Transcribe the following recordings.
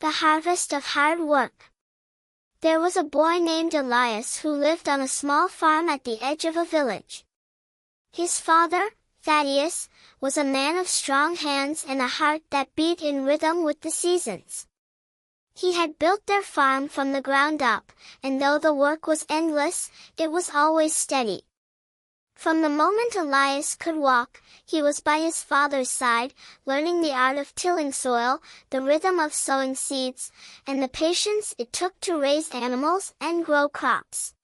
The harvest of hard work. There was a boy named Elias who lived on a small farm at the edge of a village. His father, Thaddeus, was a man of strong hands and a heart that beat in rhythm with the seasons. He had built their farm from the ground up, and though the work was endless, it was always steady. From the moment Elias could walk, he was by his father's side, learning the art of tilling soil, the rhythm of sowing seeds, and the patience it took to raise animals and grow crops.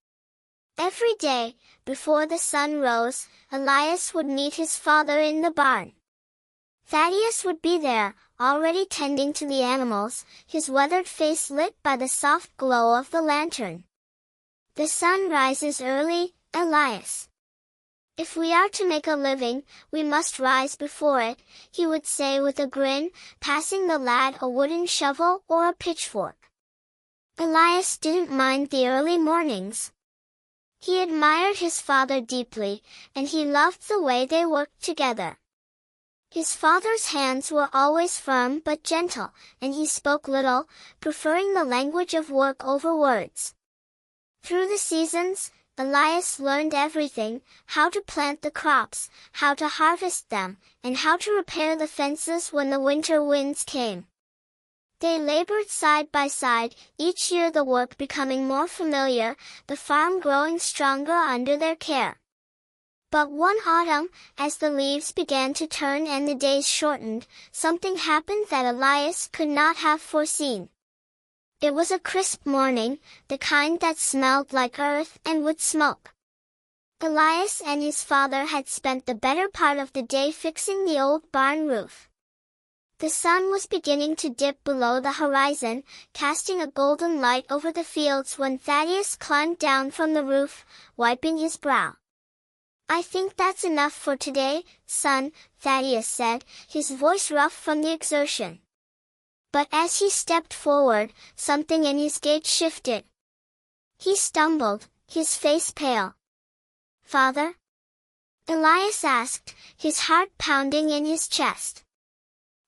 Every day, before the sun rose, Elias would meet his father in the barn. Thaddeus would be there, already tending to the animals, his weathered face lit by the soft glow of the lantern. "The sun rises early, Elias. If we are to make a living, we must rise before it," he would say with a grin, passing the lad a wooden shovel or a pitchfork. Elias didn't mind the early mornings. He admired his father deeply, and he loved the way they worked together. His father's hands were always firm but gentle, and he spoke little, preferring the language of work over words. Through the seasons, Elias learned everything: how to plant the crops, how to harvest them, and how to repair the fences when the winter winds came. They labored side by side, each year the work becoming more familiar, the farm growing stronger under their care. But one autumn, as the leaves began to turn and the days shortened, something happened that Elias could not have foreseen. It was a crisp morning, the kind that smelled like earth and wood smoke. Elias and his father had spent the better part of the day fixing the old barn roof. The sun was beginning to dip below the horizon, casting a golden light over the fields when Thaddeus climbed down from the roof, wiping his brow. "I think that's enough for today, son," Thaddeus said, his voice rough from the exertion. But as he stepped forward, something in his gait shifted. He stumbled, his face pale. "Father?" Elias asked, his heart pounding in his chest.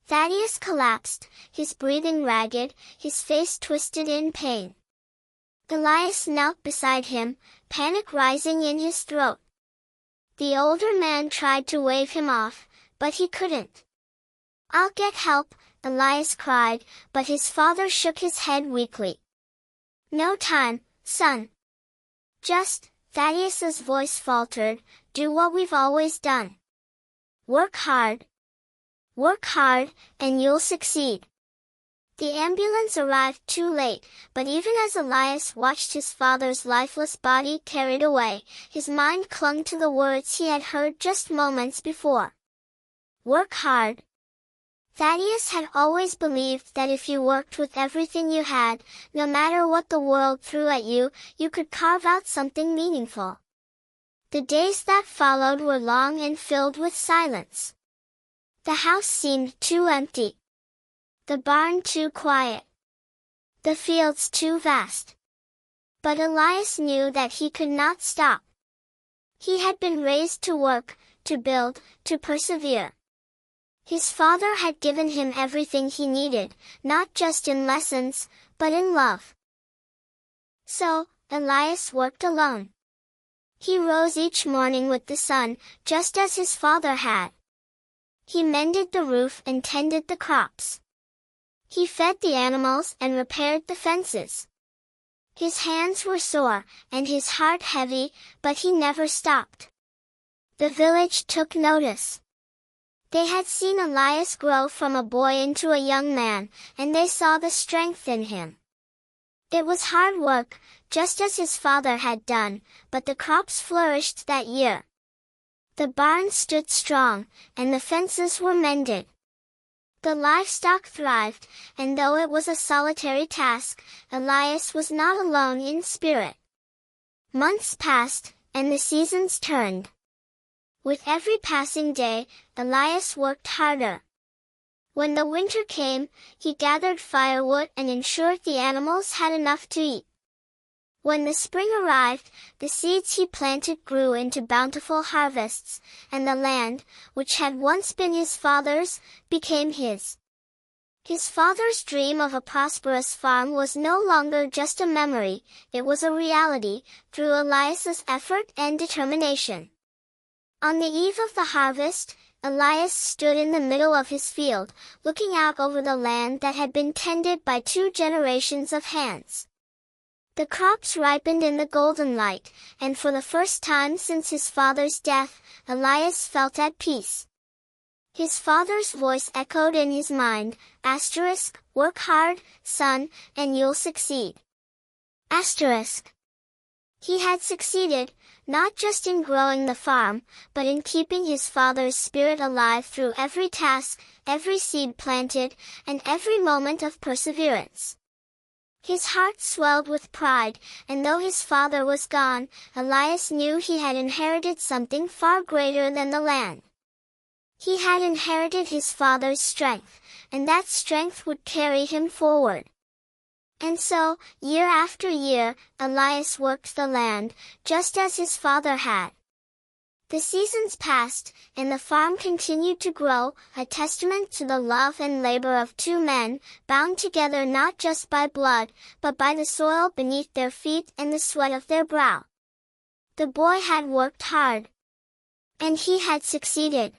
Thaddeus collapsed, his breathing ragged, his face twisted in pain. Elias knelt beside him, panic rising in his throat. The older man tried to wave him off, but he couldn't. "I'll get help," Elias cried, but his father shook his head weakly. "No time, son. Just," Thaddeus's voice faltered, "do what we've always done. Work hard. Work hard, and you'll succeed." The ambulance arrived too late, but even as Elias watched his father's lifeless body carried away, his mind clung to the words he had heard just moments before. Work hard. Thaddeus had always believed that if you worked with everything you had, no matter what the world threw at you, you could carve out something meaningful. The days that followed were long and filled with silence. The house seemed too empty. The barn too quiet. The fields too vast. But Elias knew that he could not stop. He had been raised to work, to build, to persevere. His father had given him everything he needed, not just in lessons, but in love. So, Elias worked alone. He rose each morning with the sun, just as his father had. He mended the roof and tended the crops. He fed the animals and repaired the fences. His hands were sore, and his heart heavy, but he never stopped. The village took notice. They had seen Elias grow from a boy into a young man, and they saw the strength in him. It was hard work, just as his father had done, but the crops flourished that year. The barn stood strong, and the fences were mended. The livestock thrived, and though it was a solitary task, Elias was not alone in spirit. Months passed, and the seasons turned. With every passing day, Elias worked harder. When the winter came, he gathered firewood and ensured the animals had enough to eat. When the spring arrived, the seeds he planted grew into bountiful harvests, and the land, which had once been his father's, became his. His father's dream of a prosperous farm was no longer just a memory, it was a reality, through Elias's effort and determination. On the eve of the harvest, Elias stood in the middle of his field, looking out over the land that had been tended by 2 generations of hands. The crops ripened in the golden light, and for the first time since his father's death, Elias felt at peace. His father's voice echoed in his mind, "Work hard, son, and you'll succeed." He had succeeded, not just in growing the farm, but in keeping his father's spirit alive through every task, every seed planted, and every moment of perseverance. His heart swelled with pride, and though his father was gone, Elias knew he had inherited something far greater than the land. He had inherited his father's strength, and that strength would carry him forward. And so, year after year, Elias worked the land, just as his father had. The seasons passed, and the farm continued to grow, a testament to the love and labor of 2 men, bound together not just by blood, but by the soil beneath their feet and the sweat of their brow. The boy had worked hard. And he had succeeded.